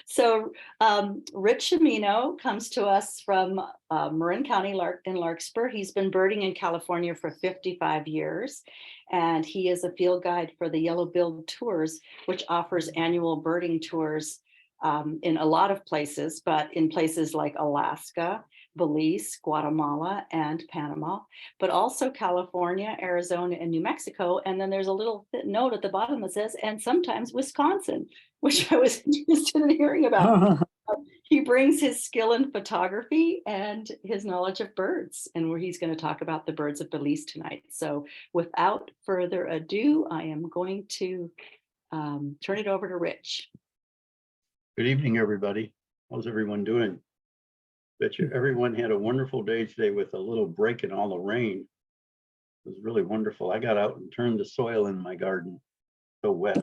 So Rich Cimino comes to us from Marin County in Larkspur. He's been birding in California for 55 years, and he is a field guide for the Yellowbilled Tours, which offers annual birding tours in a lot of places, but in places like Alaska, Belize, Guatemala, and Panama, but also California, Arizona, and New Mexico. And then there's a little note at the bottom that says, and sometimes Wisconsin, which I was interested in hearing about. He brings his skill in photography and his knowledge of birds, and where he's going to talk about the birds of Belize tonight. So without further ado, I am going to turn it over to Rich. Good evening, everybody. How's everyone doing? Bet you everyone had a wonderful day today with a little break in all the rain. It was really wonderful. I got out and turned the soil in my garden. So wet.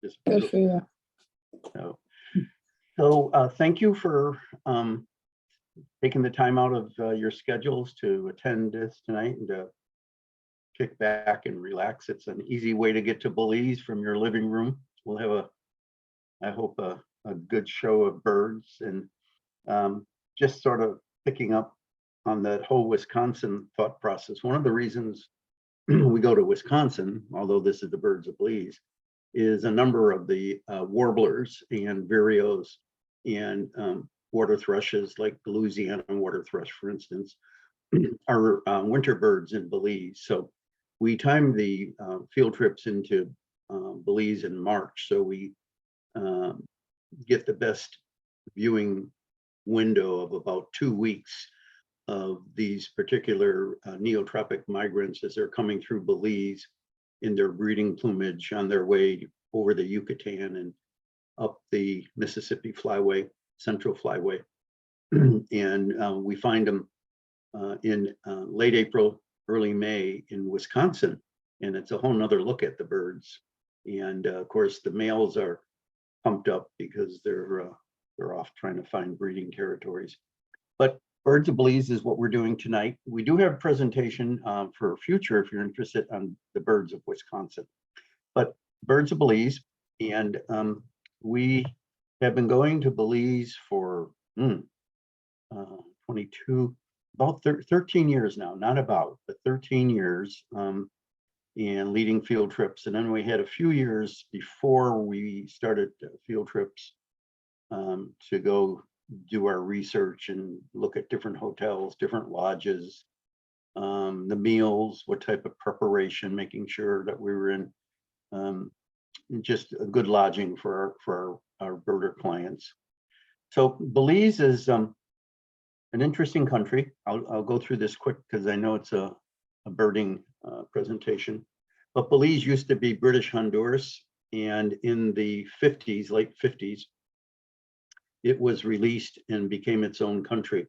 Just Good for you. So thank you for taking the time out of your schedules to attend this tonight and to kick back and relax. It's an easy way to get to Belize from your living room. We'll have I hope a good show of birds, and just sort of picking up on that whole Wisconsin thought process. One of the reasons we go to Wisconsin, although this is the birds of Belize, is a number of the warblers and vireos and water thrushes, like the Louisiana water thrush, for instance, are winter birds in Belize. So we timed the field trips into Belize in March, so we get the best viewing window of about 2 weeks of these particular neotropic migrants as they're coming through Belize in their breeding plumage on their way over the Yucatan and up the Mississippi Flyway, Central Flyway. And we find them in late April, early May in Wisconsin, and it's a whole nother look at the birds. And of course, the males are pumped up because they're off trying to find breeding territories. But birds of Belize is what we're doing tonight. We do have a presentation for future if you're interested on the birds of Wisconsin. But birds of Belize, and we have been going to Belize for 13 years now, not about, but 13 years. And leading field trips. And then we had a few years before we started field trips to go do our research and look at different hotels, different lodges, the meals, what type of preparation, making sure that we were in just a good lodging for our birder clients. So Belize is an interesting country. I'll go through this quick because I know it's a birding presentation. But Belize used to be British Honduras, and in the 50s, late 50s, it was released and became its own country.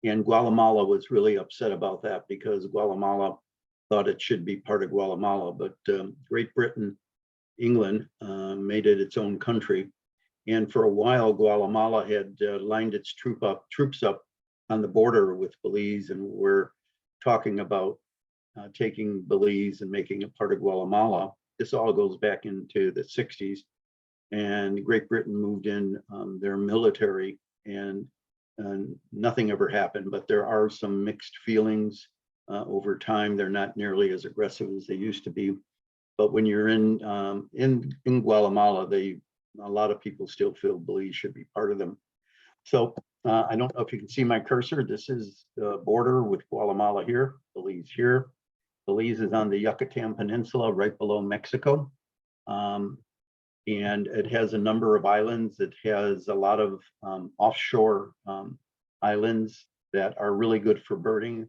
And Guatemala was really upset about that because Guatemala thought it should be part of Guatemala, but Great Britain, England made it its own country. And for a while, Guatemala had lined its troops up on the border with Belize, and we're talking about taking Belize and making it part of Guatemala. This all goes back into the 60s, and Great Britain moved in their military, and nothing ever happened. But there are some mixed feelings over time. They're not nearly as aggressive as they used to be. But when you're in Guatemala, a lot of people still feel Belize should be part of them. So I don't know if you can see my cursor. This is the border with Guatemala here, Belize here. Belize is on the Yucatan Peninsula, right below Mexico. And it has a number of islands. It has a lot of offshore islands that are really good for birding.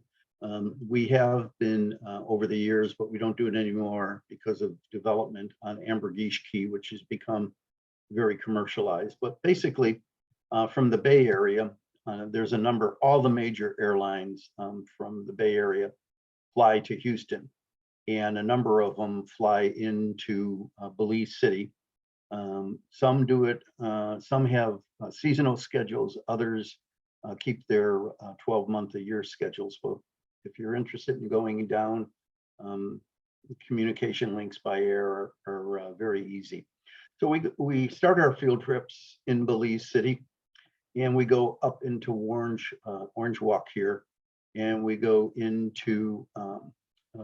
We have been over the years, but we don't do it anymore because of development on Ambergris Key, which has become very commercialized. But basically, from the Bay Area, there's a number, all the major airlines from the Bay Area fly to Houston, and a number of them fly into Belize City. Some do it, some have seasonal schedules, others keep their 12-month-a-year schedules. So if you're interested in going down, communication links by air are very easy. So we start our field trips in Belize City, and we go up into Orange Walk here, and we go into a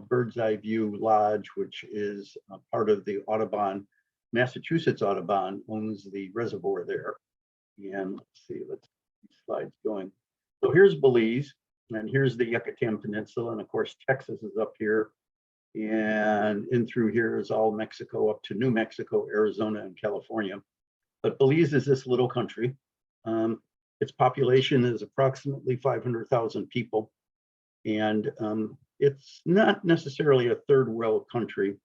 Bird's Eye View Lodge, which is a part of the Audubon, Massachusetts Audubon owns the reservoir there. And let's see, let's keep slides going. So here's Belize, and here's the Yucatan Peninsula, and of course Texas is up here. And in through here is all Mexico up to New Mexico, Arizona, and California. But Belize is this little country. Its population is approximately 500,000 people. And it's not necessarily a third world country,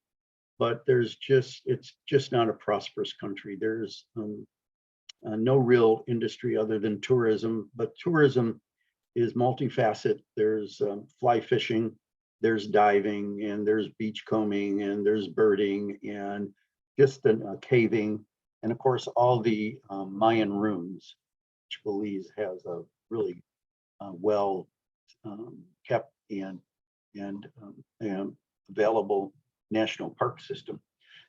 but it's just not a prosperous country. There's no real industry other than tourism, but tourism is multifaceted. There's fly fishing, there's diving, and there's beachcombing, and there's birding, and just caving, and of course all the Mayan ruins, which Belize has a really well kept and available national park system.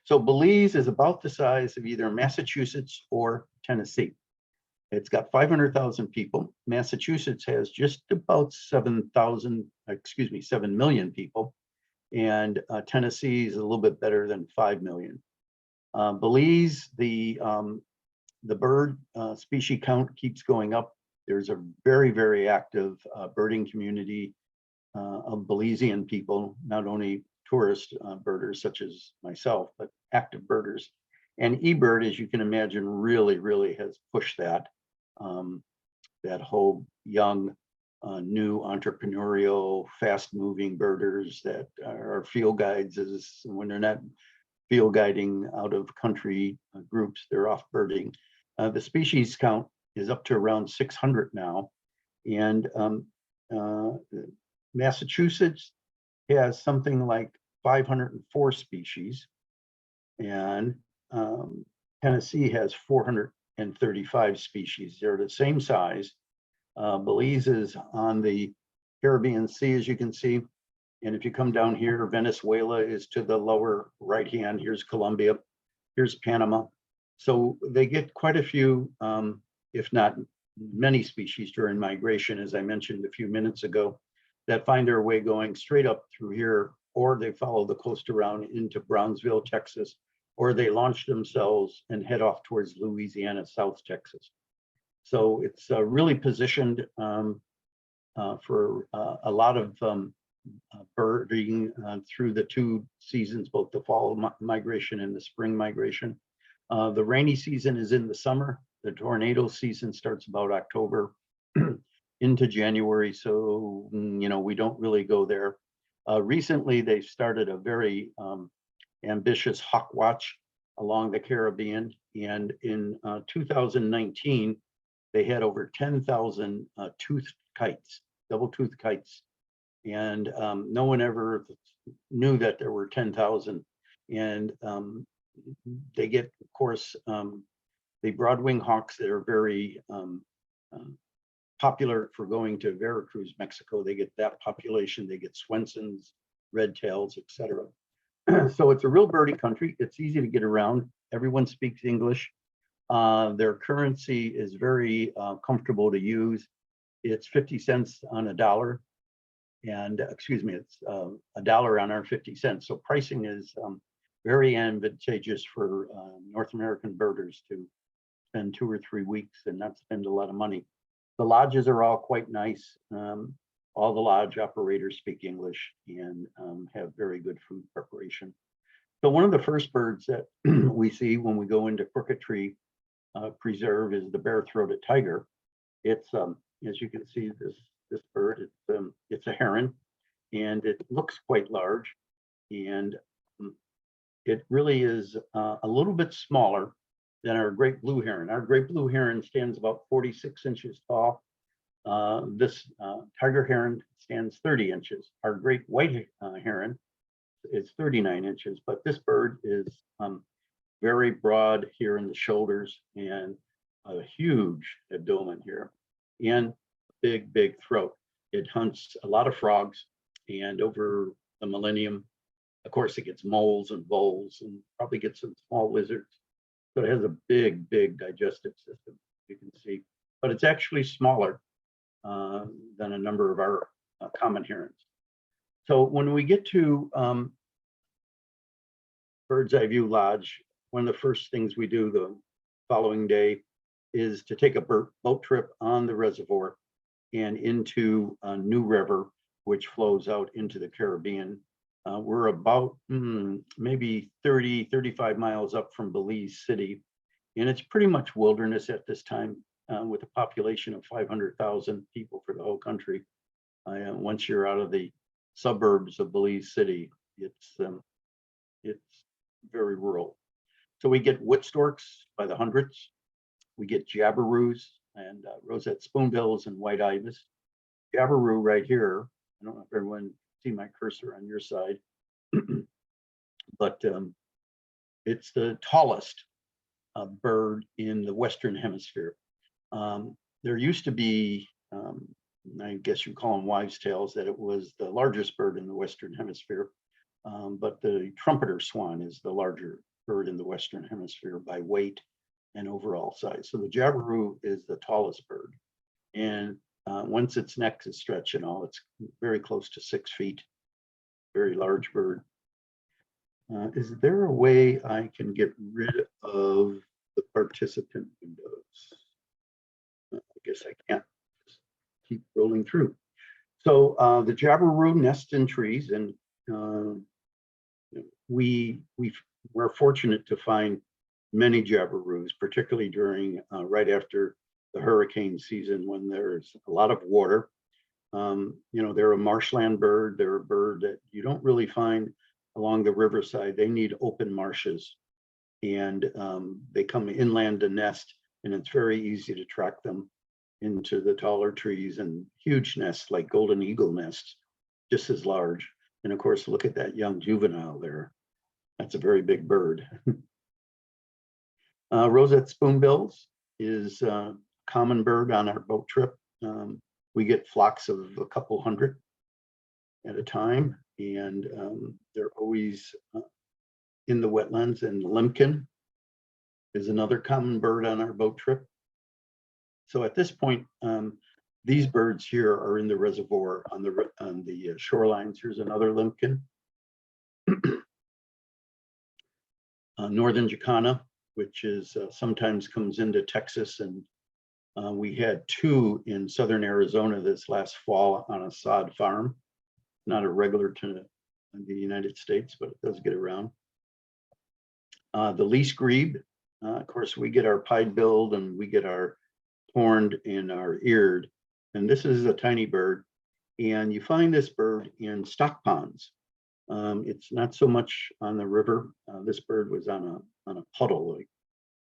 So Belize is about the size of either Massachusetts or Tennessee. It's got 500,000 people. Massachusetts has just about 7 million people. And Tennessee is a little bit better than 5 million. Belize, the bird species count keeps going up. There's a very, very active birding community of Belizean people, not only tourist birders such as myself, but active birders. And eBird, as you can imagine, really has pushed that. That whole young, new entrepreneurial, fast-moving birders that are field guides, is when they're not field guiding out of country groups, they're off birding. The species count is up to around 600 now, and Massachusetts has something like 504 species, and Tennessee has 435 species. They're the same size. Belize is on the Caribbean Sea, as you can see. And if you come down here, Venezuela is to the lower right hand. Here's Colombia, here's Panama. So they get quite a few, if not many species during migration, as I mentioned a few minutes ago, that find their way going straight up through here, or they follow the coast around into Brownsville, Texas, or they launch themselves and head off towards Louisiana, South Texas. So it's really positioned for a lot of birding through the two seasons, both the fall migration and the spring migration. The rainy season is in the summer. The tornado season starts about October into January. So, we don't really go there. Recently, they started a very ambitious hawk watch along the Caribbean. And in 2019, they had over 10,000 toothed kites, double-toothed kites. And no one ever knew that there were 10,000. And they get, of course, the broadwing hawks that are very popular for going to Veracruz, Mexico. They get that population. They get Swensons, red tails, etc. So it's a real birdie country. It's easy to get around. Everyone speaks English. Their currency is very comfortable to use. It's 50 cents on a dollar. And excuse me, it's $1 on our 50 cents. So pricing is very advantageous for North American birders to spend 2 or 3 weeks and not spend a lot of money. The lodges are all quite nice. All the lodge operators speak English and have very good food preparation. So one of the first birds that we see when we go into Crooked Tree Preserve is the bare-throated tiger. It's, as you can see, this bird, it's a heron, and it looks quite large, and it really is a little bit smaller than our great blue heron. Our great blue heron stands about 46 inches tall. This tiger heron stands 30 inches. Our great white heron is 39 inches, but this bird is very broad here in the shoulders and a huge abdomen here and big throat. It hunts a lot of frogs, and over the millennium, of course, it gets moles and voles and probably gets some small lizards. So it has a big digestive system, you can see, but it's actually smaller than a number of our common herons. So when we get to Bird's Eye View Lodge, one of the first things we do the following day is to take a boat trip on the reservoir and into New River, which flows out into the Caribbean. We're about maybe 35 miles up from Belize City, and it's pretty much wilderness at this time with a population of 500,000 people for the whole country. Once you're out of the suburbs of Belize City, it's very rural. So we get wood storks by the hundreds. We get jabiroos and roseate spoonbills and white ibis. Jabiru right here, I don't know if everyone see my cursor on your side, but it's the tallest bird in the Western Hemisphere. There used to be, I guess you call them wives' tales, that it was the largest bird in the Western Hemisphere, but the trumpeter swan is the larger bird in the Western Hemisphere by weight and overall size. So the jabiru is the tallest bird, and once its neck is stretched and all, it's very close to 6 feet. Very large bird. Is there a way I can get rid of the participant windows? I guess I can't. Just keep rolling through. So the jabiru nests in trees, and we're fortunate to find many jabirus, particularly during right after the hurricane season when there's a lot of water. They're a marshland bird. They're a bird that you don't really find along the riverside. They need open marshes, and they come inland to nest, and it's very easy to track them into the taller trees and huge nests like golden eagle nests, just as large. And of course, look at that young juvenile there. That's a very big bird. Roseate spoonbills is a common bird on our boat trip. We get flocks of a couple hundred at a time, and they're always in the wetlands. And limpkin is another common bird on our boat trip. So at this point, these birds here are in the reservoir on the shorelines. Here's another limpkin. Northern jacana, which is sometimes comes into Texas, and we had 2 in southern Arizona this last fall on a sod farm. Not a regular to the United States, but it does get around. The least grebe, of course, we get our pied-billed and we get our horned and our eared. And this is a tiny bird, and you find this bird in stock ponds. It's not so much on the river. This bird was on a puddle, like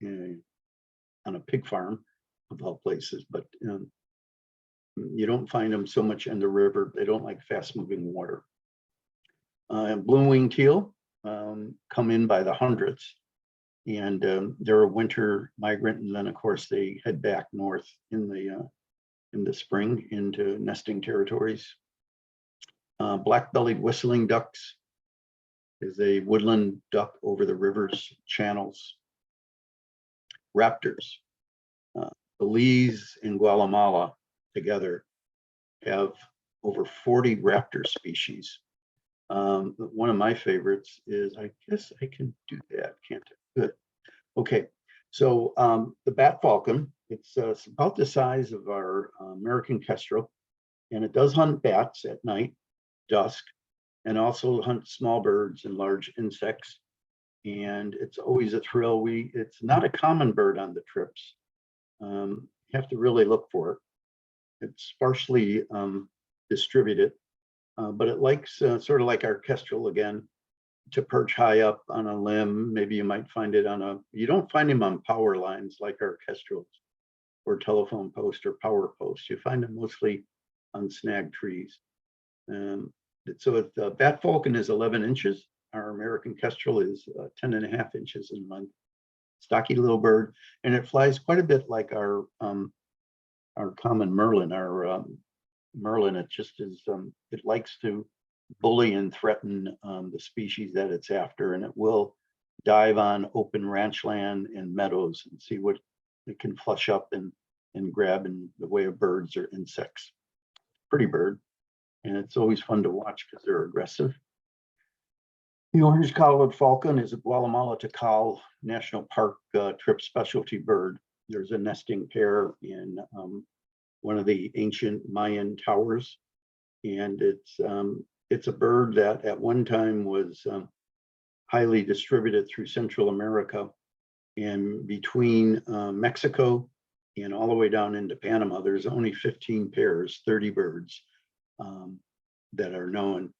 on a pig farm of all places, but you don't find them so much in the river. They don't like fast-moving water. And blue-winged teal come in by the hundreds, and they're a winter migrant, and then of course they head back north in the spring into nesting territories. Black-bellied whistling ducks is a woodland duck over the rivers channels. Raptors. Belize and Guatemala together have over 40 raptor species. One of my favorites is, I guess I can do that, can't I? Good. Okay, so the bat falcon, it's about the size of our American kestrel, and it does hunt bats at night, dusk, and also hunt small birds and large insects. And it's always a thrill. It's not a common bird on the trips. You have to really look for it. It's sparsely distributed, but it likes, sort of like our kestrel again, to perch high up on a limb. Maybe you might find it you don't find him on power lines like our kestrels or telephone posts or power posts. You find them mostly on snag trees. So the bat falcon is 11 inches. Our American kestrel is 10.5 inches in length. Stocky little bird, and it flies quite a bit like our common merlin. Our merlin, it just is, it likes to bully and threaten the species that it's after, and it will dive on open ranch land and meadows and see what it can flush up and grab in the way of birds or insects. Pretty bird, and it's always fun to watch because they're aggressive. The orange-collared falcon is a Guatemala Tikal National Park trip specialty bird. There's a nesting pair in one of the ancient Mayan towers, and it's a bird that at one time was highly distributed through Central America, and between Mexico and all the way down into Panama, there's only 15 pairs, 30 birds that are known.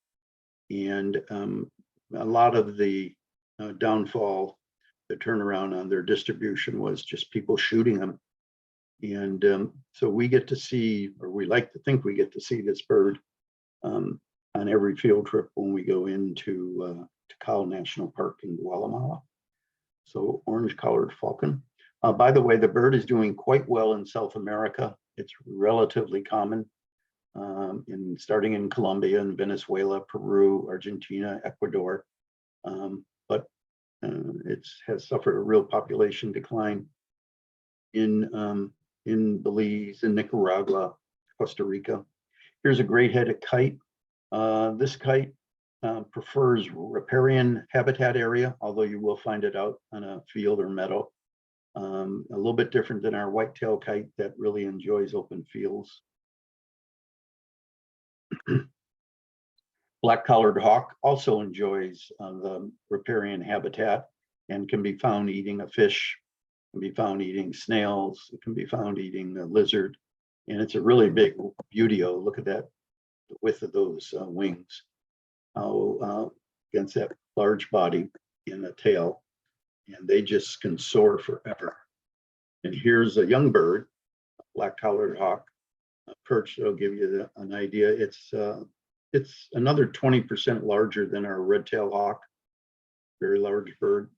And a lot of the downfall, the turnaround on their distribution was just people shooting them. And so we get to see, or we like to think we get to see this bird on every field trip when we go into Tikal National Park in Guatemala. So orange-collared falcon. By the way, the bird is doing quite well in South America. It's relatively common starting in Colombia and Venezuela, Peru, Argentina, Ecuador. But it has suffered a real population decline in Belize and Nicaragua, Costa Rica. Here's a great-headed kite. This kite prefers riparian habitat area, although you will find it out on a field or meadow. A little bit different than our whitetail kite that really enjoys open fields. Black-collared hawk also enjoys the riparian habitat and can be found eating a fish, can be found eating snails, it can be found eating a lizard, and it's a really big beautyo. Look at that, the width of those wings, against that large body and the tail, and they just can soar forever. And here's a young bird, black-collared hawk, perch. That'll give you an idea. It's another 20% larger than our red-tailed hawk. Very large bird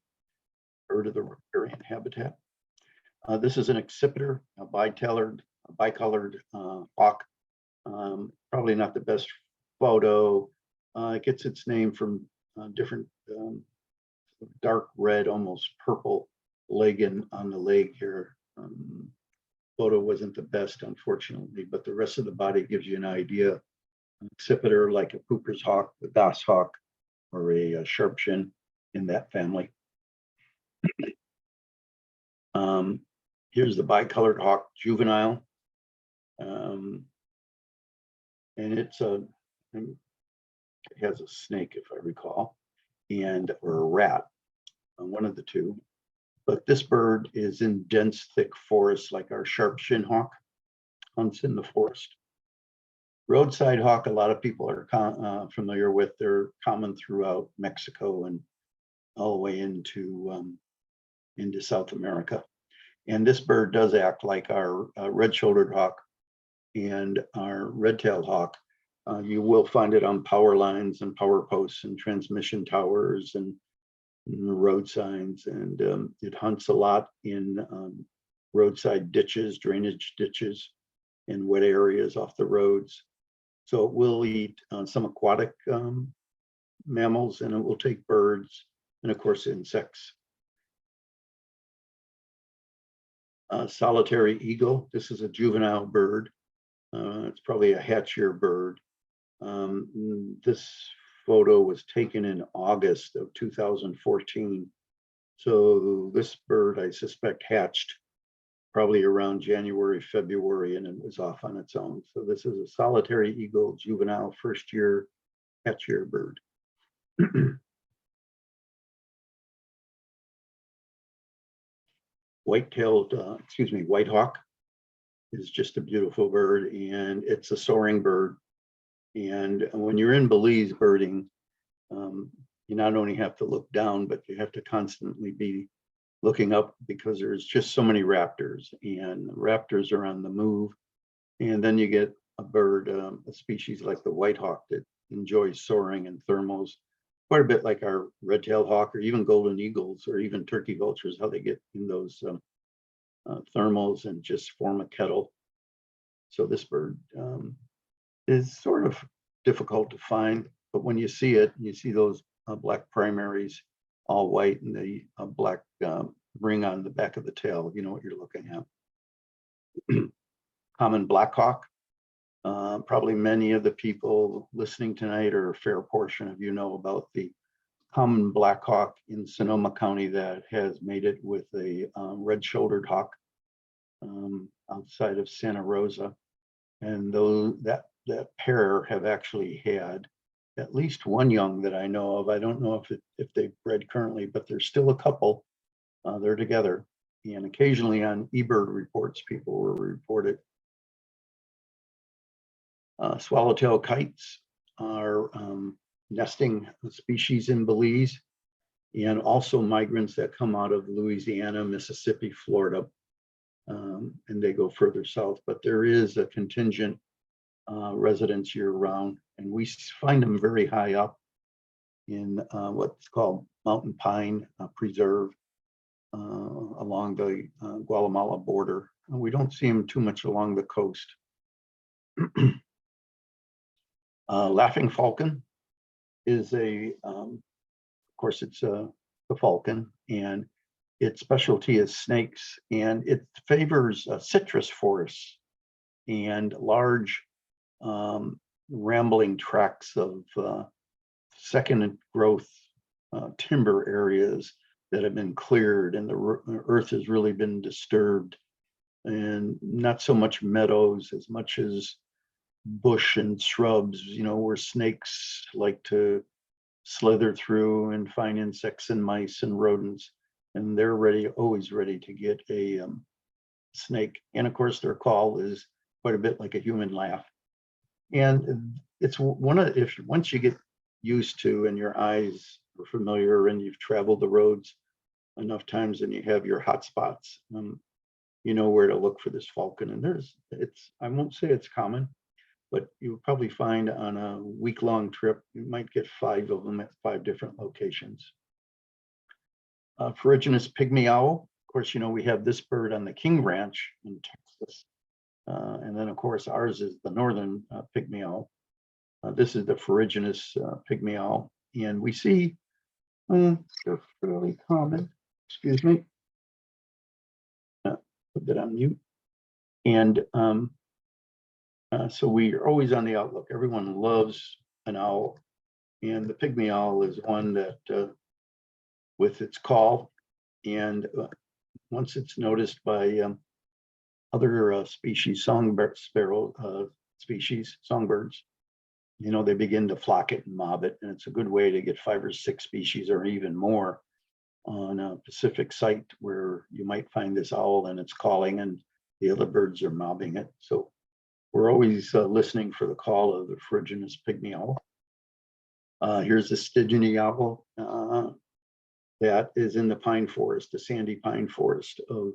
of the riparian habitat. This is an accipiter, a bicolored hawk. Probably not the best photo. It gets its name from different dark red, almost purple leg on the leg here. Photo wasn't the best, unfortunately, but the rest of the body gives you an idea. An accipiter like a Cooper's hawk, a goshawk, or a sharpshin in that family. Here's the bicolored hawk juvenile. And it has a snake, if I recall, or a rat, one of the two. But this bird is in dense, thick forests like our sharpshin hawk hunts in the forest. Roadside hawk, a lot of people are familiar with. They're common throughout Mexico and all the way into South America. And this bird does act like our red-shouldered hawk and our red-tailed hawk. You will find it on power lines and power posts and transmission towers and road signs, and it hunts a lot in roadside ditches, drainage ditches, and wet areas off the roads. So it will eat some aquatic mammals, and it will take birds and, of course, insects. Solitary eagle. This is a juvenile bird. It's probably a hatchier bird. This photo was taken in August of 2014. So this bird, I suspect, hatched probably around January, February, and it was off on its own. So this is a solitary eagle, juvenile, first year, hatchier bird. White hawk is just a beautiful bird, and it's a soaring bird. And when you're in Belize birding, you not only have to look down, but you have to constantly be looking up because there's just so many raptors, and raptors are on the move. And then you get a bird, a species like the white hawk that enjoys soaring in thermals, quite a bit like our red-tailed hawk or even golden eagles or even turkey vultures, how they get in those thermals and just form a kettle. So this bird is sort of difficult to find, but when you see it, you see those black primaries all white and the black ring on the back of the tail. You know what you're looking at. Common Blackhawk. Probably many of the people listening tonight, or a fair portion of you, know about the common Blackhawk in Sonoma County that has made it with a red-shouldered hawk outside of Santa Rosa. And though that pair have actually had at least one young that I know of. I don't know if they've bred currently, but there's still a couple. They're together. And occasionally on eBird reports, people will report it. Swallowtail kites are nesting species in Belize, and also migrants that come out of Louisiana, Mississippi, Florida, and they go further south. But there is a contingent residents year round, and we find them very high up in what's called mountain pine preserve along the Guatemala border. And we don't see them too much along the coast. Laughing falcon is of course, it's the falcon, and its specialty is snakes, and it favors citrus forests and large rambling tracts of second growth timber areas that have been cleared, and the earth has really been disturbed, and not so much meadows as much as bush and shrubs, you know, where snakes like to slither through and find insects and mice and rodents, and they're always ready to get a snake. And of course, their call is quite a bit like a human laugh. And it's once you get used to, and your eyes are familiar, and you've traveled the roads enough times, and you have your hot spots, you know where to look for this falcon. And I won't say it's common, but you'll probably find on a week-long trip, you might get 5 of them at 5 different locations. Ferruginous pygmy owl. Of course, you know, we have this bird on the King Ranch in Texas. And then, of course, ours is the northern pygmy owl. This is the ferruginous pygmy owl. And we see, they're fairly common. Excuse me. Put that on mute. And so we are always on the outlook. Everyone loves an owl. And the pygmy owl is one that, with its call, and once it's noticed by other species, songbirds, you know, they begin to flock it and mob it. And it's a good way to get 5 or 6 species or even more on a Pacific site where you might find this owl and it's calling and the other birds are mobbing it. So we're always listening for the call of the ferruginous pygmy owl. Here's the Stygian owl that is in the pine forest, the sandy pine forest of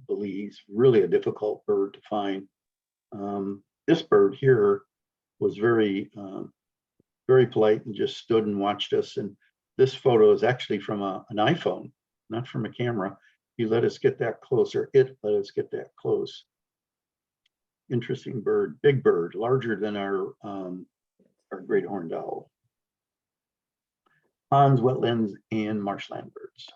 Belize. Really a difficult bird to find. This bird here was very polite and just stood and watched us. And this photo is actually from an iPhone, not from a camera. He let us get that closer. It let us get that close. Interesting bird, big bird, larger than our great horned owl. Ponds, wetlands, and marshland birds.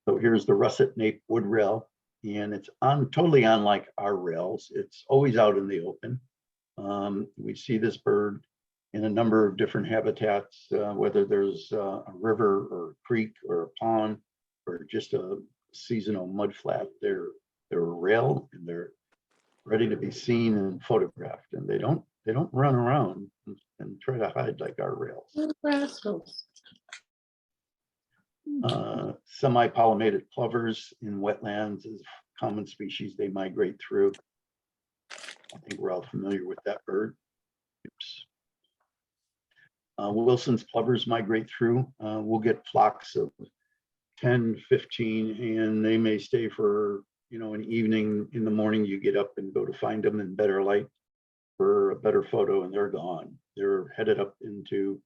So here's the russet nape wood rail, and it's totally unlike our rails. It's always out in the open. We see this bird in a number of different habitats, whether there's a river or a creek or a pond or just a seasonal mud flat. They're a rail, and they're ready to be seen and photographed, and they don't run around and try to hide like our rails. Rascals. Semi-pollinated plovers in wetlands is a common species they migrate through. I think we're all familiar with that bird. Oops. Wilson's plovers migrate through. We'll get flocks of 10, 15, and they may stay for, you know, an evening. In the morning, you get up and go to find them in better light for a better photo, and they're gone. They're headed up into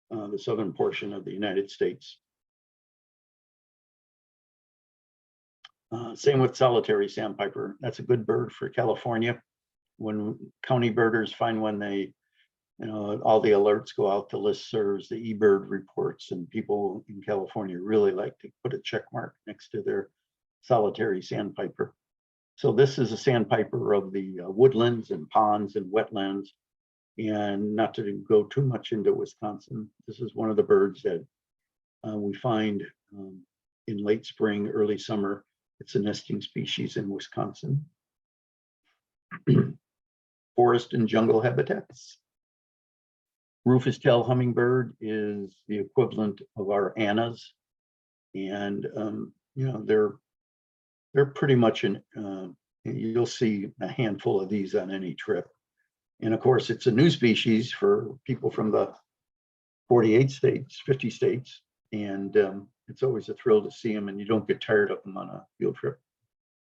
the southern portion of the United States. Same with solitary sandpiper. That's a good bird for California. When county birders find one, they You know, all the alerts go out to listservs, the eBird reports, and people in California really like to put a check mark next to their solitary sandpiper. So this is a sandpiper of the woodlands and ponds and wetlands. And not to go too much into Wisconsin, this is one of the birds that we find in late spring, early summer. It's a nesting species in Wisconsin. Forest and jungle habitats. Rufous-tailed hummingbird is the equivalent of our Annas, and you know, they're pretty much you'll see a handful of these on any trip. And of course, it's a new species for people from the 48 states, 50 states, and it's always a thrill to see them, and you don't get tired of them on a field trip.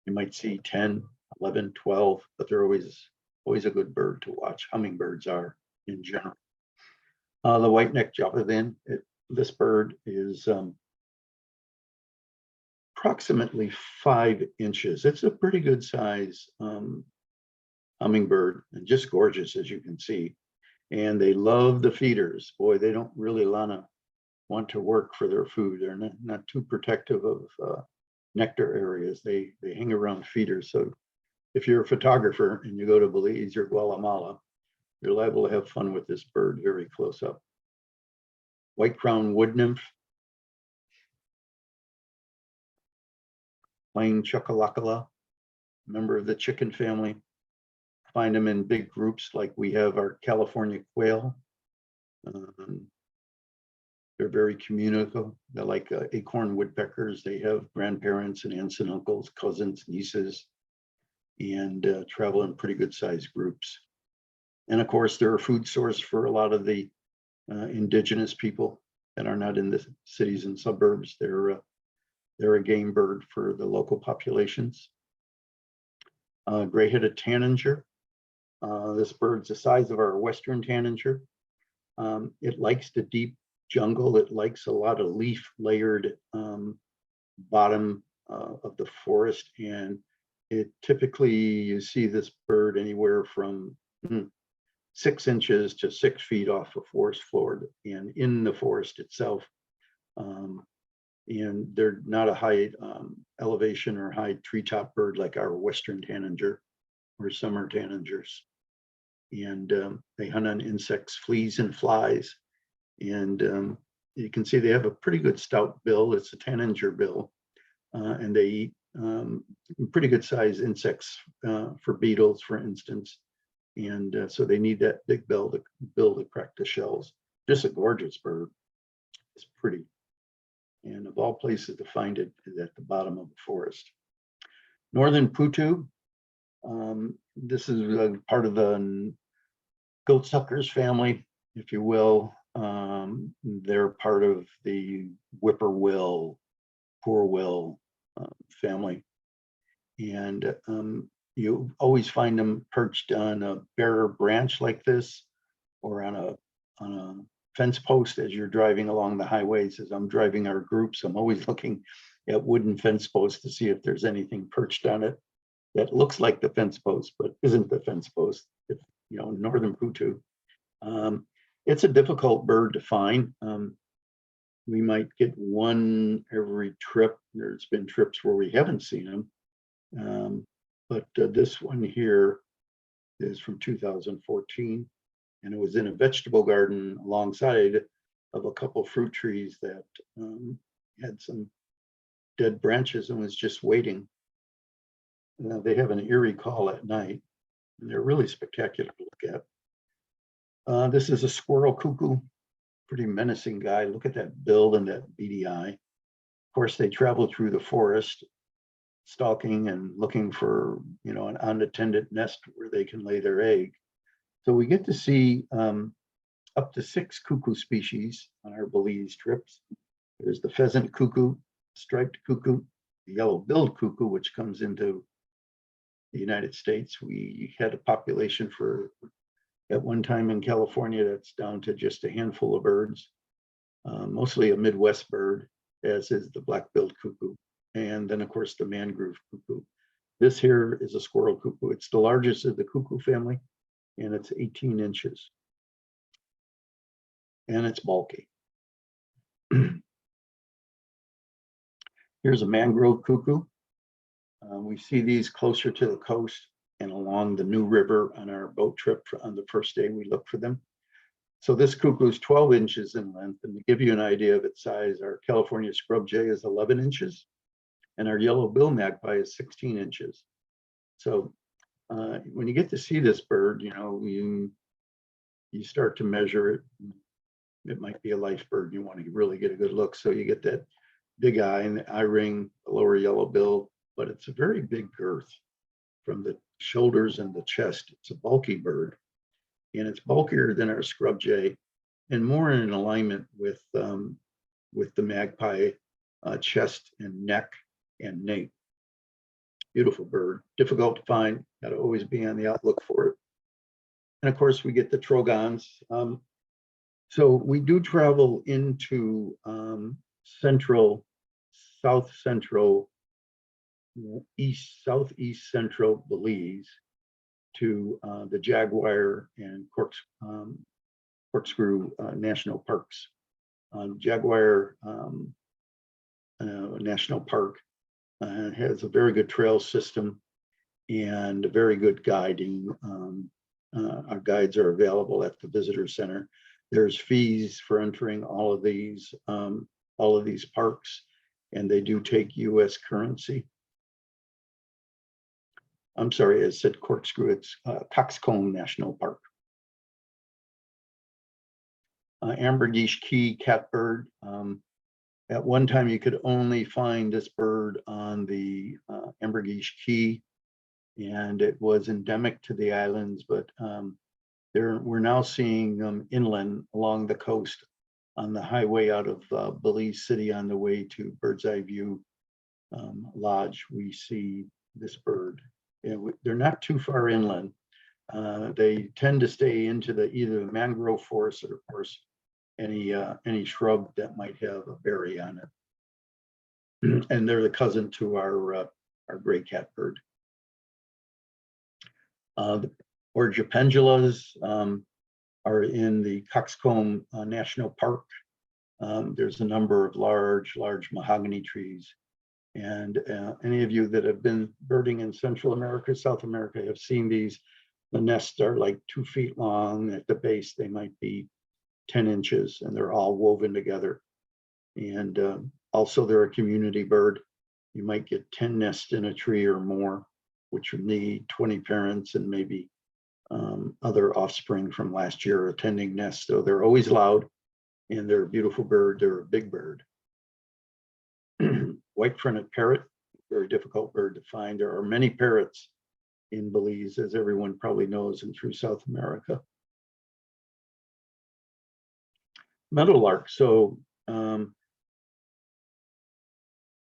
You might see 10, 11, 12, but they're always a good bird to watch. Hummingbirds are in general. The white-necked javelin, this bird is approximately 5 inches. It's a pretty good size hummingbird, and just gorgeous, as you can see. And they love the feeders. Boy, they don't really want to work for their food. They're not too protective of nectar areas. They hang around feeders. So if you're a photographer and you go to Belize or Guatemala, you're liable to have fun with this bird very close up. White-crowned wood nymph, plain chuckalacala, member of the chicken family. Find them in big groups like we have our California quail. They're very communal. They're like acorn woodpeckers. They have grandparents and aunts and uncles, cousins, nieces, and travel in pretty good sized groups. And of course, they're a food source for a lot of the indigenous people that are not in the cities and suburbs. They're a game bird for the local populations. Gray-headed tanager. This bird's the size of our western tanager. It likes the deep jungle. It likes a lot of leaf layered bottom of the forest, and it typically, you see this bird anywhere from 6 inches to 6 feet off a forest floor and in the forest itself. And they're not a high elevation or high treetop bird like our western tanager or summer tanagers. And they hunt on insects, fleas, and flies. And you can see they have a pretty good stout bill. It's a tanager bill. And they eat pretty good sized insects for beetles, for instance. And so they need that big bill to crack the shells. Just a gorgeous bird. It's pretty. And of all places to find it is at the bottom of the forest. Northern putu. This is part of the goatsuckers family, if you will. They're part of the whippoorwill, poorwill family. And you always find them perched on a bare branch like this, or on a fence post as you're driving along the highways. As I'm driving our groups, I'm always looking at wooden fence posts to see if there's anything perched on it that looks like the fence post, but isn't the fence post. It's, you know, northern putu. It's a difficult bird to find. We might get one every trip. There's been trips where we haven't seen them. But this one here is from 2014, and it was in a vegetable garden alongside of a couple fruit trees that had some dead branches and was just waiting. They have an eerie call at night, and they're really spectacular to look at. This is a squirrel cuckoo, pretty menacing guy. Look at that bill and that beady eye. Of course, they travel through the forest, stalking and looking for, you know, an unattended nest where they can lay their egg. So we get to see up to 6 cuckoo species on our Belize trips. There's the pheasant cuckoo, striped cuckoo, the yellow-billed cuckoo, which comes into the United States. We had a population for, at one time in California, that's down to just a handful of birds, mostly a Midwest bird, as is the black-billed cuckoo. And then, of course, the mangrove cuckoo. This here is a squirrel cuckoo. It's the largest of the cuckoo family, and it's 18 inches. and it's bulky. Here's a mangrove cuckoo. We see these closer to the coast and along the New River on our boat trip on the first day we look for them. So this cuckoo is 12 inches in length, and to give you an idea of its size, our California scrub jay is 11 inches, and our yellow-billed magpie is 16 inches. So when you get to see this bird, you know, you start to measure it. It might be a life bird. You want to really get a good look. So you get that big eye and the eye ring, the lower yellow bill, but it's a very big girth from the shoulders and the chest. It's a bulky bird, and it's bulkier than our scrub jay and more in alignment with the magpie chest and neck and nape. Beautiful bird, difficult to find, got to always be on the outlook for it. And of course we get the trogons. So we do travel into south central, southeast central Belize to the Jaguar and Corkscrew National Parks. Jaguar National Park has a very good trail system and a very good guiding. Our guides are available at the visitor center. There's fees for entering all of these parks, and they do take US currency. I'm sorry, I said Corkscrew, it's Coxcomb National Park. Ambergeish Key catbird. At one time, you could only find this bird on the Ambergeish Key, and it was endemic to the islands, but we're now seeing them inland along the coast on the highway out of Belize City on the way to Bird's Eye View Lodge. We see this bird. And they're not too far inland. They tend to stay into either the mangrove forest or, of course, any shrub that might have a berry on it. And they're the cousin to our gray catbird. The Orgipendulas are in the Coxcomb National Park. There's a number of large mahogany trees. And any of you that have been birding in Central America, South America have seen these. The nests are like 2 feet long. At the base, they might be 10 inches, and they're all woven together. And also they're a community bird. You might get 10 nests in a tree or more, which would need 20 parents and maybe other offspring from last year attending nests. So they're always loud, and they're a beautiful bird. They're a big bird. White-fronted parrot, very difficult bird to find. There are many parrots in Belize, as everyone probably knows, and through South America. Meadowlark. So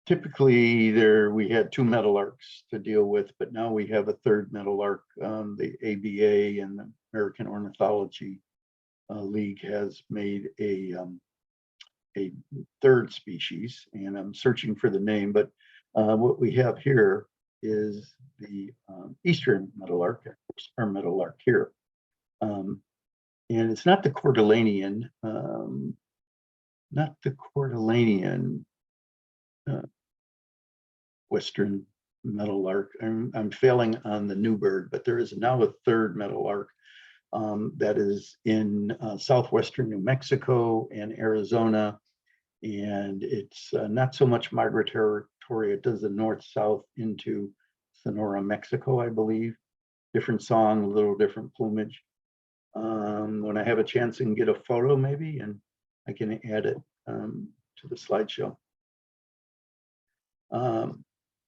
typically we had 2 meadowlarks to deal with, but now we have a 3rd meadowlark. The ABA and the American Ornithology League has made a 3rd species, and I'm searching for the name, but what we have here is the eastern meadowlark, our meadowlark here. And it's not the Coeur d'Alenean, western meadowlark. I'm failing on the new bird, but there is now a 3rd meadowlark that is in southwestern New Mexico and Arizona, and it's not so much migratory. It does the north-south into Sonora, Mexico, I believe. Different song, a little different plumage. When I have a chance and get a photo, maybe, and I can add it to the slideshow.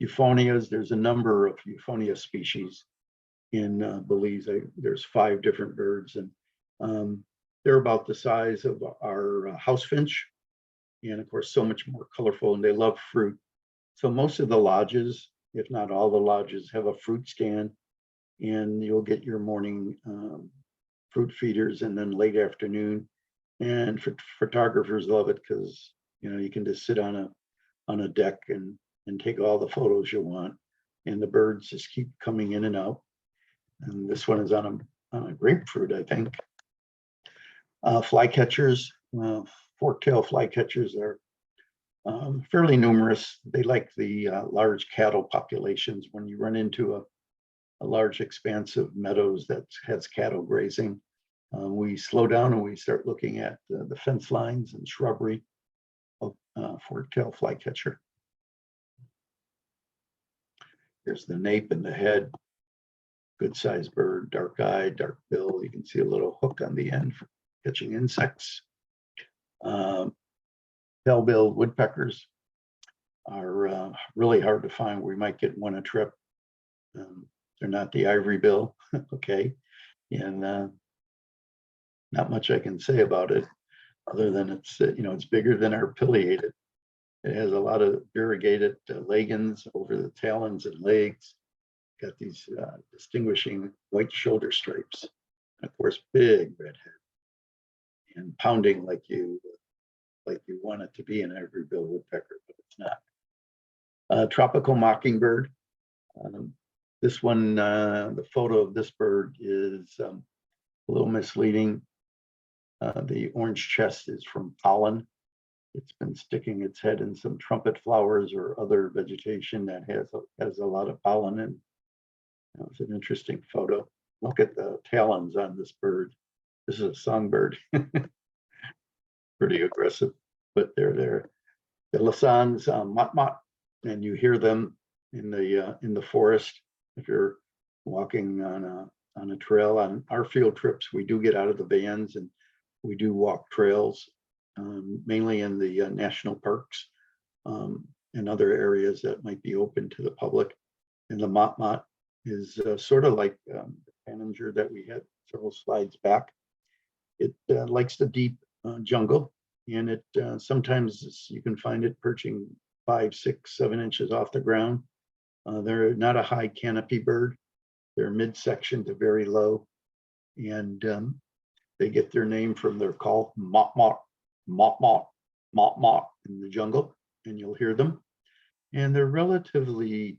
Euphonias, there's a number of Euphonia species in Belize. There's 5 different birds, and they're about the size of our house finch, and of course so much more colorful, and they love fruit. So most of the lodges, if not all the lodges, have a fruit stand, and you'll get your morning fruit feeders, and then late afternoon. And photographers love it because you can just sit on a deck and take all the photos you want, and the birds just keep coming in and out. And this one is on a grapefruit, I think. Flycatchers, fork-tail flycatchers are fairly numerous. They like the large cattle populations. When you run into a large expanse of meadows that has cattle grazing, we slow down and we start looking at the fence lines and shrubbery of fork-tail flycatcher. Here's the nape and the head. Good sized bird, dark eye, dark bill. You can see a little hook on the end for catching insects. Yellowbilled woodpeckers are really hard to find. We might get one a trip. They're not the ivory bill, okay, and not much I can say about it, other than it's it's bigger than our pileated. It has a lot of variegated leggings over the talons and legs. Got these distinguishing white shoulder stripes, and of course, big red head, and pounding like you want it to be an ivory-billed woodpecker, but it's not. Tropical mockingbird. This one, the photo of this bird is a little misleading. The orange chest is from pollen. It's been sticking its head in some trumpet flowers or other vegetation that has a lot of pollen in. That was an interesting photo. Look at the talons on this bird. This is a songbird. Pretty aggressive, but they're there. The Lassans, MOTMOT, and you hear them in the forest. If you're walking on a trail, on our field trips, we do get out of the vans and we do walk trails, mainly in the national parks and other areas that might be open to the public. And the MOTMOT is sort of like the tanager that we had several slides back. It likes the deep jungle, and it sometimes you can find it perching 5, 6, 7 inches off the ground. They're not a high canopy bird. They're midsection to very low, and they get their name from their call, MOTMOT, MOTMOT, MOTMOT in the jungle, and you'll hear them. And they're relatively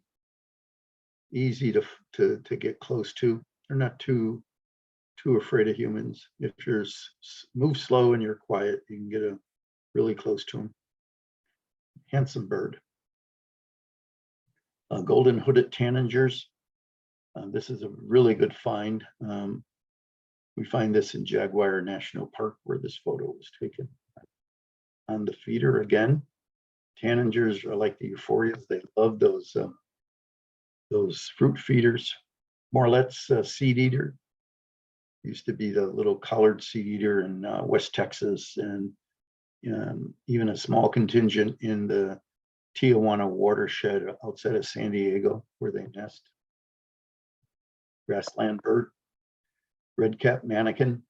easy to get close to. They're not too afraid of humans. If you're move slow and you're quiet, you can get really close to them. Handsome bird. Golden hooded tanagers. This is a really good find. We find this in Jaguar National Park, where this photo was taken. On the feeder again, tanagers are like the euphorias. They love those fruit feeders. Morlet's seed eater. Used to be the little collared seed eater in West Texas, and even a small contingent in the Tijuana watershed outside of San Diego, where they nest. Grassland bird. Red-capped manakin.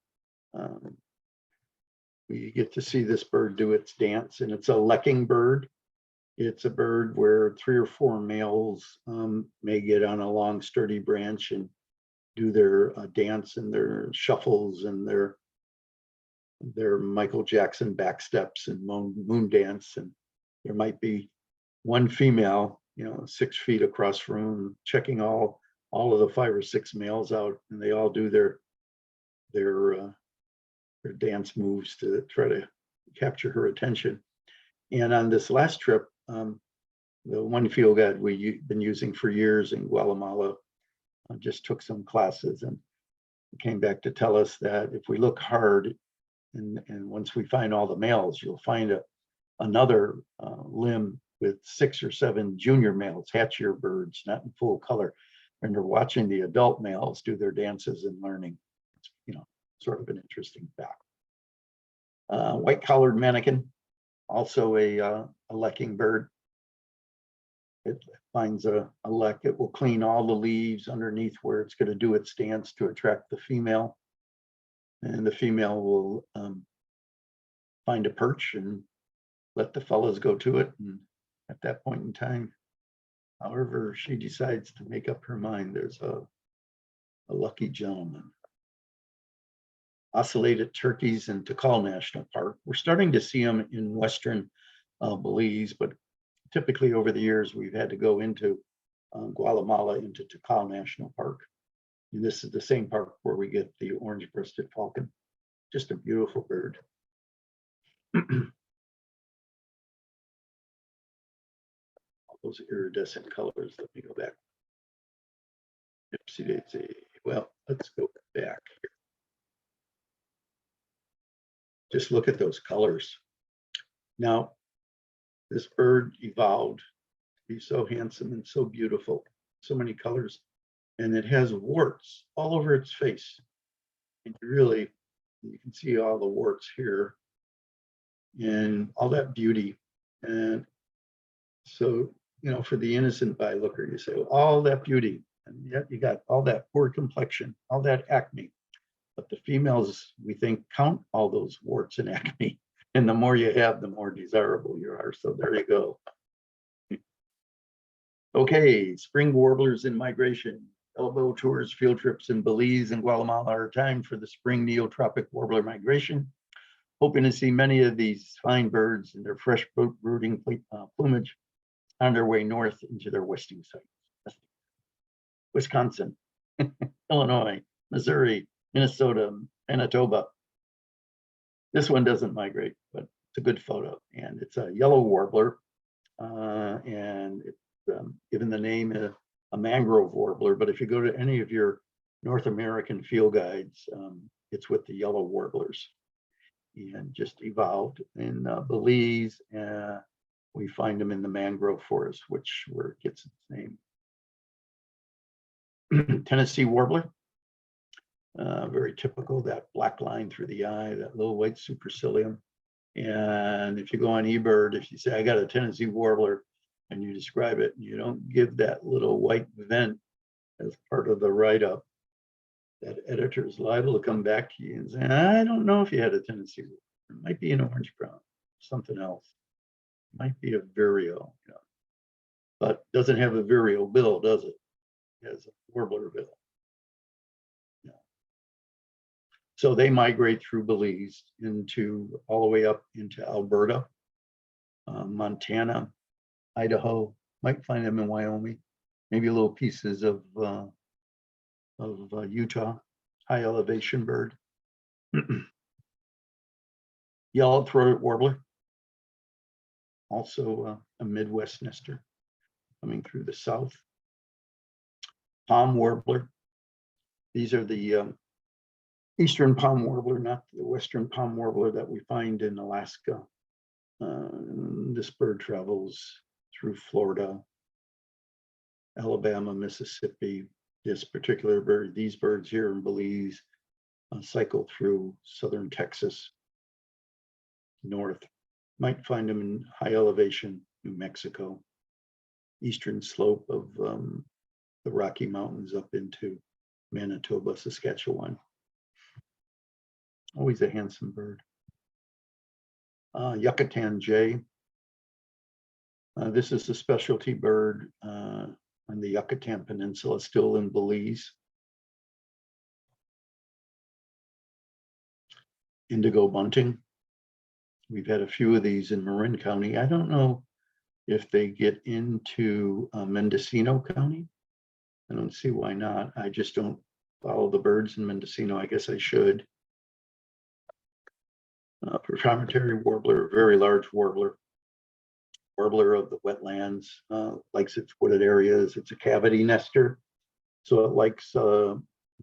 We get to see this bird do its dance, and it's a lecking bird. It's a bird where 3 or 4 males may get on a long sturdy branch and do their dance and their shuffles and their Michael Jackson backsteps and moon dance. And there might be one female, 6 feet across room, checking all of the 5 or 6 males out, and they all do their dance moves to try to capture her attention. And on this last trip, the one field guide we've been using for years in Guatemala just took some classes and came back to tell us that if we look hard, and once we find all the males, you'll find another limb with 6 or 7 junior males, hatchier birds, not in full color, and they're watching the adult males do their dances and learning. It's, sort of an interesting fact. White-collared manakin, also a lecking bird. It finds a lek. It will clean all the leaves underneath where it's going to do its dance to attract the female. And the female will find a perch and let the fellas go to it. And at that point in time, however she decides to make up her mind, there's a lucky gentleman. Ocellated turkeys in Tikal National Park. We're starting to see them in western Belize, but typically over the years, we've had to go into Guatemala, into Tikal National Park. And this is the same park where we get the orange-breasted falcon. just a beautiful bird. All those iridescent colors. Let me go back. Oopsie daisy. Well, let's go back here. Just look at those colors. Now, this bird evolved to be so handsome and so beautiful, so many colors, and it has warts all over its face. And really, you can see all the warts here and all that beauty. And so, you know, for the innocent bylooker, you say, well, all that beauty, and yet you got all that poor complexion, all that acne. But the females, we think, count all those warts and acne. And the more you have, the more desirable you are. So there you go. Okay, spring warblers in migration. Elbow tours, field trips in Belize and Guatemala are timed for the spring neotropic warbler migration. Hoping to see many of these fine birds in their fresh brooding plumage on their way north into their nesting sites. Wisconsin, Illinois, Missouri, Minnesota, Manitoba. This one doesn't migrate, but it's a good photo. And it's a yellow warbler. And it's given the name a mangrove warbler. But if you go to any of your North American field guides, it's with the yellow warblers. And just evolved in Belize. We find them in the mangrove forest, which where it gets its name. Tennessee warbler, very typical, that black line through the eye, that little white supercilium. And if you go on eBird, if you say, I got a Tennessee warbler, and you describe it, you don't give that little white vent as part of the write-up, that editor is liable to come back to you and say, I don't know if you had a Tennessee warbler. It might be an orange crown, something else. It might be a vireo, you know, but doesn't have a vireo bill, does it? It has a warbler bill. Yeah. So they migrate through Belize into all the way up into Alberta, Montana, Idaho, might find them in Wyoming, maybe little pieces of Utah, high elevation bird. Yellow-throated warbler, also a Midwest nester coming through the south. Palm warbler. These are the eastern palm warbler, not the western palm warbler that we find in Alaska. This bird travels through Florida, Alabama, Mississippi. This particular bird, these birds here in Belize, cycle through southern Texas, north. Might find them in high elevation, New Mexico, eastern slope of the Rocky Mountains up into Manitoba, Saskatchewan. Always a handsome bird. Yucatan jay. This is a specialty bird on the Yucatan Peninsula, still in Belize. Indigo bunting. We've had a few of these in Marin County. I don't know if they get into Mendocino County. I don't see why not. I just don't follow the birds in Mendocino. I guess I should. Proprietary warbler, very large warbler. Warbler of the wetlands, likes its wooded areas. It's a cavity nester, so it likes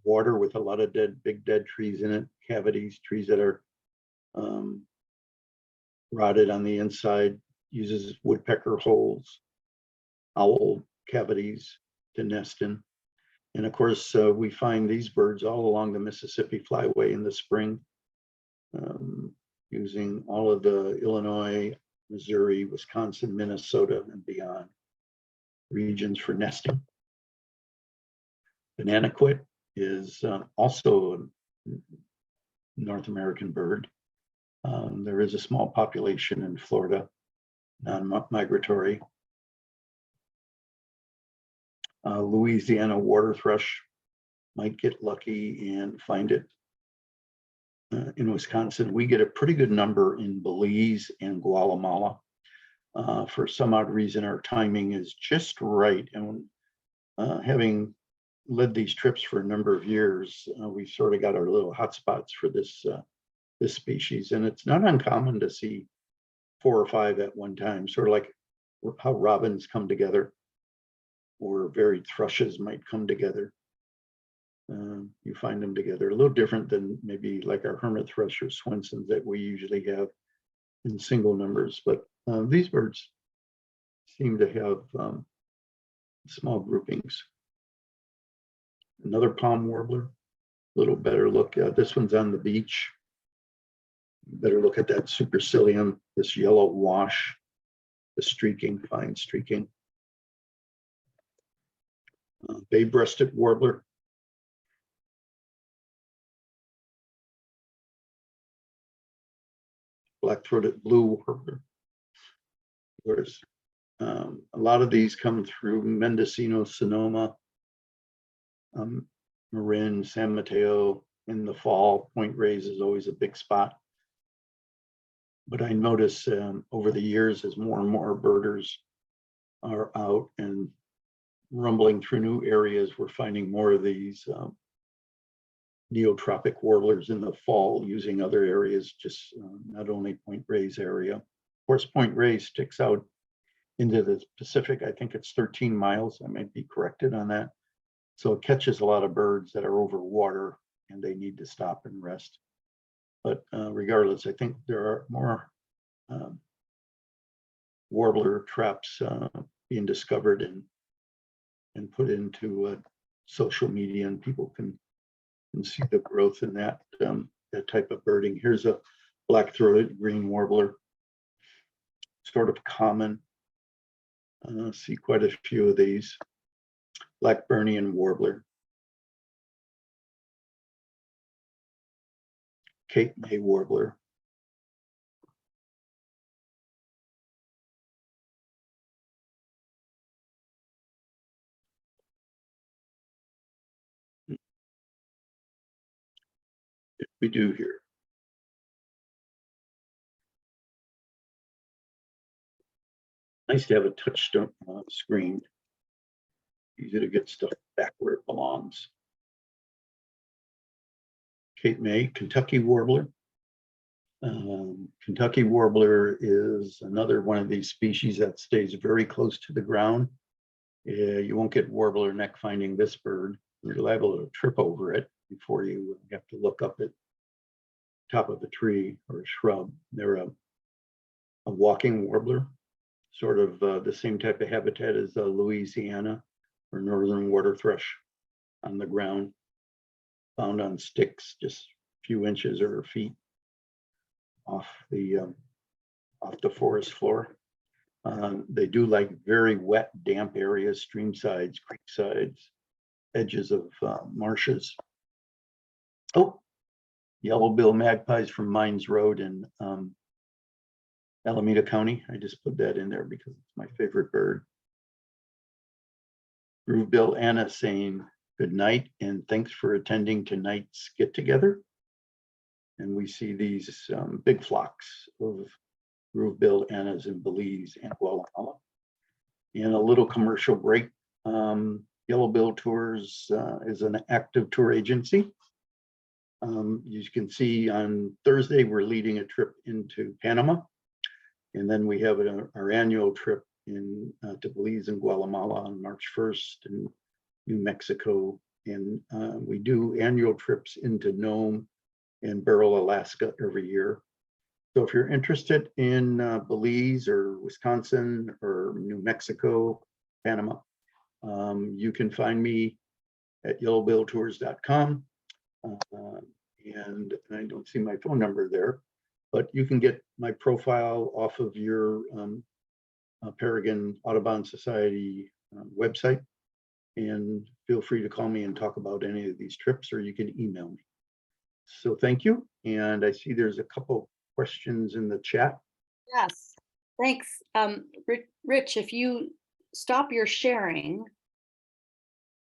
water with a lot of big dead trees in it. Cavities, trees that are rotted on the inside. Uses woodpecker holes, owl cavities to nest in. And of course, we find these birds all along the Mississippi Flyway in the spring, using all of the Illinois, Missouri, Wisconsin, Minnesota, and beyond regions for nesting. Banana quit is also a North American bird. There is a small population in Florida, non-migratory. Louisiana water thrush, might get lucky and find it in Wisconsin. We get a pretty good number in Belize and Guatemala. For some odd reason, our timing is just right. And having led these trips for a number of years, we've sort of got our little hotspots for this this species, and it's not uncommon to see 4 or 5 at one time, sort of like how robins come together or varied thrushes might come together. You find them together a little different than maybe like our hermit thrush or Swensons that we usually have in single numbers, but these birds seem to have small groupings. Another palm warbler, a little better look. This one's on the beach. Better look at that supercilium, this yellow wash, the streaking, fine streaking. Bay-breasted warbler. Black-throated blue warbler. There's a lot of these come through Mendocino, Sonoma, Marin, San Mateo. In the fall, Point Reyes is always a big spot. But I notice over the years, as more and more birders are out and rumbling through new areas, we're finding more of these neotropic warblers in the fall using other areas, just not only Point Reyes area. Of course, Point Reyes sticks out into the Pacific. I think it's 13 miles. I might be corrected on that. So it catches a lot of birds that are over water and they need to stop and rest. But regardless, I think there are more warbler traps being discovered and put into social media, and people can see the growth in that type of birding. Here's a black-throated green warbler, sort of common. See quite a few of these. Blackburnian warbler. Cape May warbler. We do here. Nice to have a touch screen. Easy to get stuff back where it belongs. Cape May, Kentucky warbler. Kentucky warbler is another one of these species that stays very close to the ground. You won't get warbler neck finding this bird. You're liable to trip over it before you have to look up at top of a tree or a shrub. They're a walking warbler, sort of the same type of habitat as Louisiana or northern water thrush on the ground, found on sticks just a few inches or feet off the forest floor. They do like very wet, damp areas, stream sides, creek sides, edges of marshes. Oh, yellow-billed magpies from Mines Road in Alameda County. I just put that in there because it's my favorite bird. Groove-billed Anna saying good night and thanks for attending tonight's get together. And we see these big flocks of groove-billed Annas in Belize and Guatemala. And a little commercial break. Yellow-billed Tours is an active tour agency. You can see on Thursday, we're leading a trip into Panama. And then we have our annual trip to Belize and Guatemala on March 1st and New Mexico. And we do annual trips into Nome and Barrel, Alaska every year. So if you're interested in Belize or Wisconsin or New Mexico, Panama, you can find me at yellowbilltours.com. And I don't see my phone number there, but you can get my profile off of your Peregrine Audubon Society website, and feel free to call me and talk about any of these trips, or you can email me. So thank you. And I see there's a couple questions in the chat. Yes, thanks. Rich, if you stop your sharing,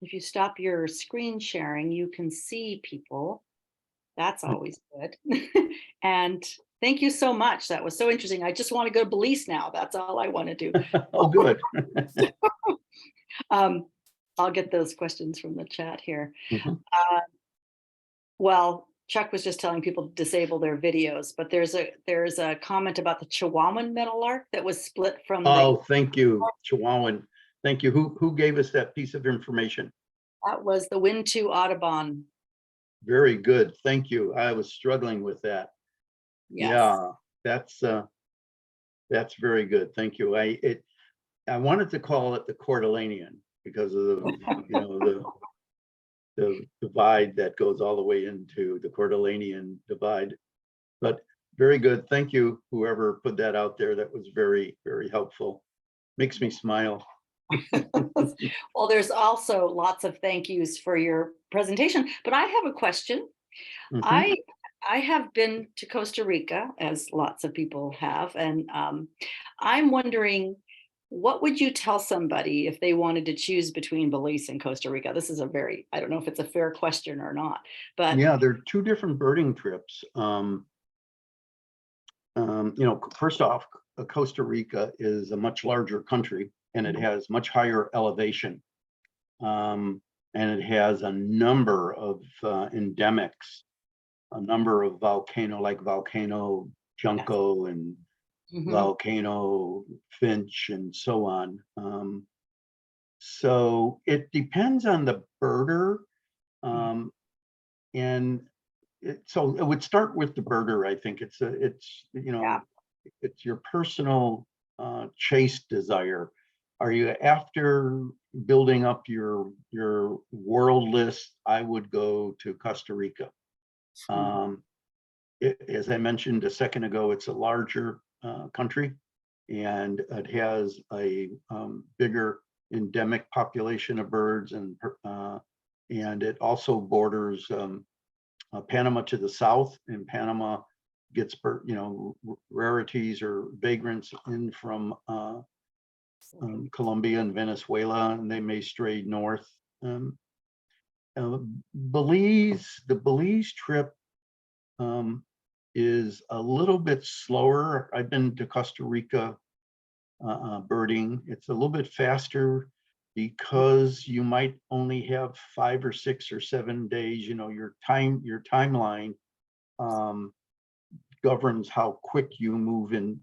if you stop your screen sharing, you can see people. That's always good. And thank you so much. That was so interesting. I just want to go to Belize now. That's all I want to do. Oh, good. I'll get those questions from the chat here. Mhm. Well, Chuck was just telling people to disable their videos, but there's a comment about the Chihuahuan meadowlark that was split from the, Oh, thank you, Chihuahuan. Thank you. Who gave us that piece of information? that was the Win2 Audubon. Very good. Thank you. I was struggling with that. Yes. Yeah, that's very good. Thank you. I wanted to call it the Coeur d'Alene because of the divide that goes all the way into the Coeur d'Alene divide. But very good. Thank you, whoever put that out there. That was very, very helpful. Makes me smile. Well, there's also lots of thank yous for your presentation, but I have a question. Mhm. I have been to Costa Rica, as lots of people have, and I'm wondering, what would you tell somebody if they wanted to choose between Belize and Costa Rica? This is I don't know if it's a fair question or not, but Yeah, there are two different birding trips. First off, Costa Rica is a much larger country and it has much higher elevation. And it has a number of endemics, a number of volcano Junco and volcano Finch and so on. So it depends on the birder. And so it would start with the birder. I think it's your personal chase desire. Are you after building up your world list? I would go to Costa Rica. As I mentioned a second ago, it's a larger country and it has a bigger endemic population of birds, and it also borders Panama to the south, and Panama gets rarities or vagrants in from Colombia and Venezuela, and they may stray north. The Belize trip is a little bit slower. I've been to Costa Rica birding. It's a little bit faster because you might only have 5 or 6 or 7 days. Your timeline governs how quick you move in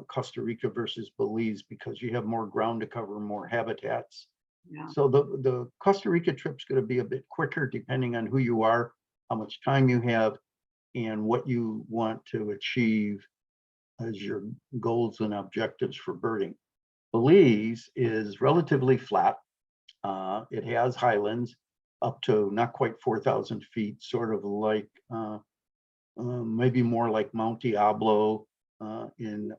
Costa Rica versus Belize, because you have more ground to cover, more habitats. Yeah. So the Costa Rica trip's going to be a bit quicker depending on who you are, how much time you have, and what you want to achieve as your goals and objectives for birding. Belize is relatively flat. It has highlands up to not quite 4,000 feet, sort of like maybe more like Mount Diablo in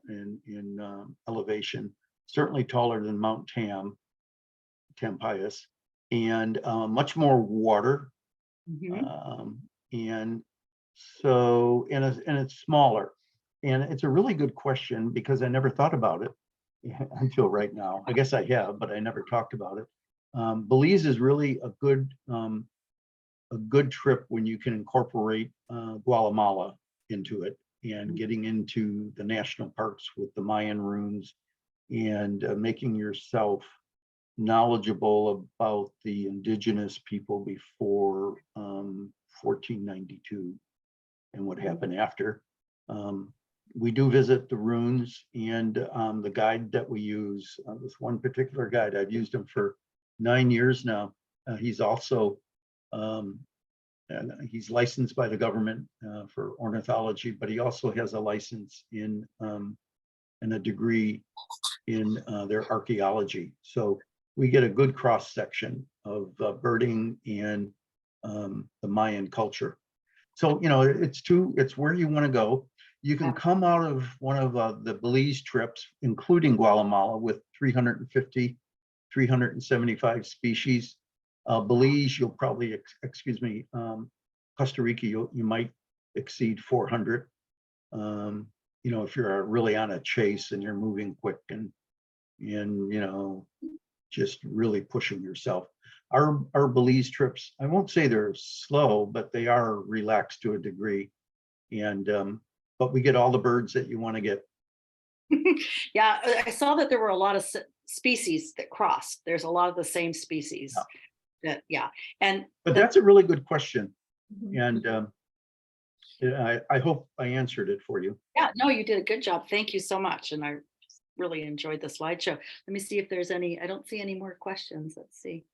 elevation, certainly taller than Mount Tampayas, and much more water. And so, and it's smaller. And it's a really good question because I never thought about it until right now. I guess I have, but I never talked about it. Belize is really a good trip when you can incorporate Guatemala into it, and getting into the national parks with the Mayan ruins, and making yourself knowledgeable about the indigenous people before 1492 and what happened after. We do visit the ruins, and the guide that we use, this one particular guide, I've used him for 9 years now. He's also and he's licensed by the government for ornithology, but he also has a license and a degree in their archaeology. So we get a good cross section of birding and the Mayan culture. So it's where you want to go. You can come out of one of the Belize trips, including Guatemala, with 350, 375 species. Belize, you'll probably, Costa Rica, you might exceed 400. If you're really on a chase and you're moving quick and just really pushing yourself. Our Belize trips, I won't say they're slow, but they are relaxed to a degree. And but we get all the birds that you want to get. Yeah, I saw that there were a lot of species that crossed. There's a lot of the same species. But that's a really good question. And I hope I answered it for you. Yeah, no, you did a good job. Thank you so much. And I really enjoyed the slideshow. Let me see if there's any, I don't see any more questions. Let's see.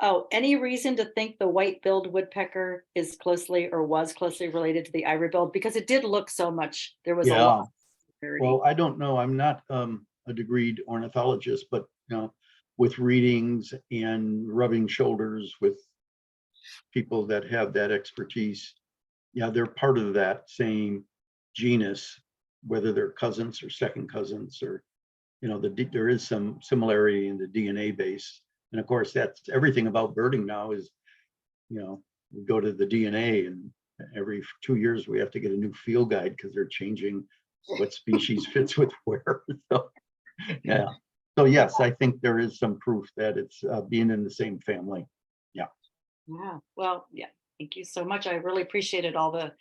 Oh, any reason to think the white-billed woodpecker is closely or was closely related to the ivory-billed? Because it did look so much, there was a Yeah. lot of similarity. Well, I don't know. I'm not a degreed ornithologist, but with readings and rubbing shoulders with people that have that expertise, yeah, they're part of that same genus, whether they're cousins or second cousins, or there is some similarity in the DNA base. And of course, that's everything about birding now is, we go to the DNA, and every 2 years we have to get a new field guide because they're changing what species fits with where. So, yeah. So yes, I think there is some proof that it's being in the same family. Yeah. Yeah. Well, yeah. Thank you so much. I really appreciated all the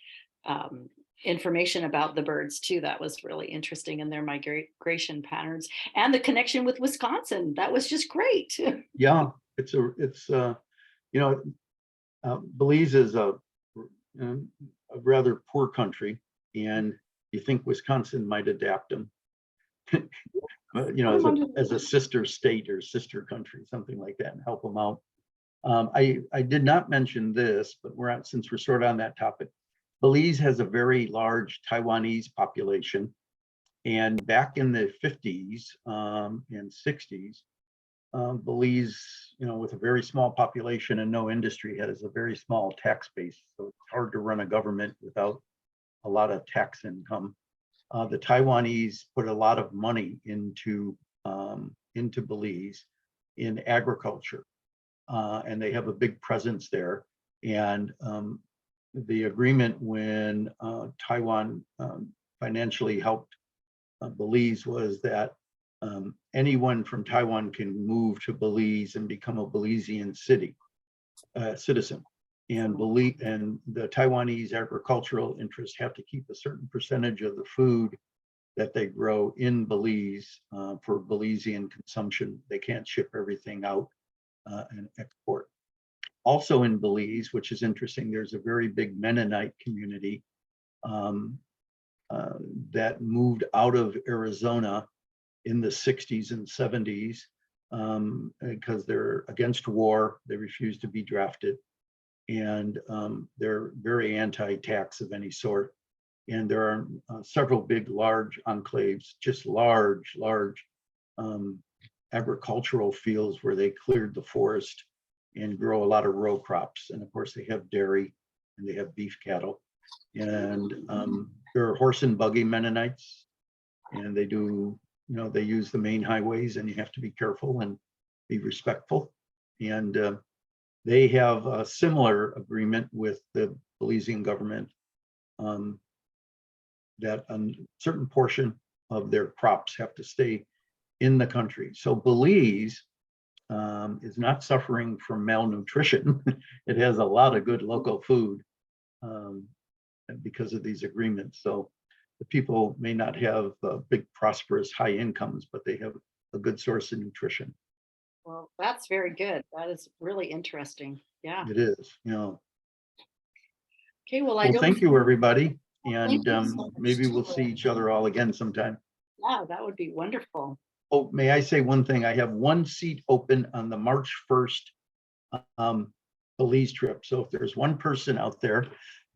information about the birds too. That was really interesting, and their migration patterns and the connection with Wisconsin. That was just great. Yeah. Belize is a rather poor country, and you think Wisconsin might adapt them, as a sister state or sister country, something like that, and help them out. I did not mention this, but since we're sort of on that topic, Belize has a very large Taiwanese population, and back in the 50s and 60s, Belize, with a very small population and no industry, has a very small tax base. So it's hard to run a government without a lot of tax income. The Taiwanese put a lot of money into Belize in agriculture, and they have a big presence there. And the agreement when Taiwan financially helped Belize was that anyone from Taiwan can move to Belize and become a Belizean citizen. And the Taiwanese agricultural interests have to keep a certain percentage of the food that they grow in Belize for Belizean consumption. They can't ship everything out and export. Also in Belize, which is interesting, there's a very big Mennonite community that moved out of Arizona in the 60s and 70s because they're against war. They refuse to be drafted, and they're very anti-tax of any sort. And there are several big, large enclaves, just large agricultural fields where they cleared the forest and grow a lot of row crops. And of course, they have dairy and they have beef cattle. And there are horse and buggy Mennonites, and they do, they use the main highways, and you have to be careful and be respectful. And they have a similar agreement with the Belizean government that a certain portion of their crops have to stay in the country. So Belize is not suffering from malnutrition. It has a lot of good local food because of these agreements. So the people may not have big, prosperous, high incomes, but they have a good source of nutrition. Well, that's very good. That is really interesting. Yeah. It is, Okay. Well, Well, thank you, everybody. And you so much, maybe we'll too. see each other all again sometime. Yeah, that would be wonderful. Oh, may I say one thing? I have one seat open on the March 1st Belize trip. So if there's one person out there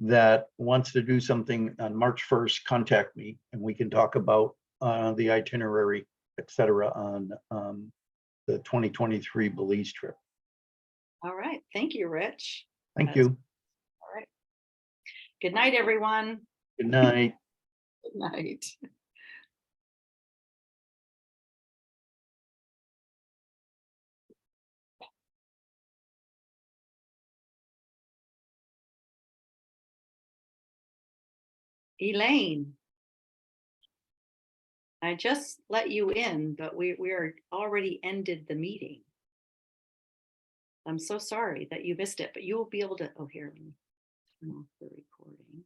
that wants to do something on March 1st, contact me and we can talk about the itinerary, etc. on the 2023 Belize trip. All right. Thank you, Rich. Thank you. All right. Good night, everyone. Good night. Good night. Elaine, I just let you in, but we are already ended the meeting. I'm so sorry that you missed it, but you will be able to, oh, here, let me turn off the recording.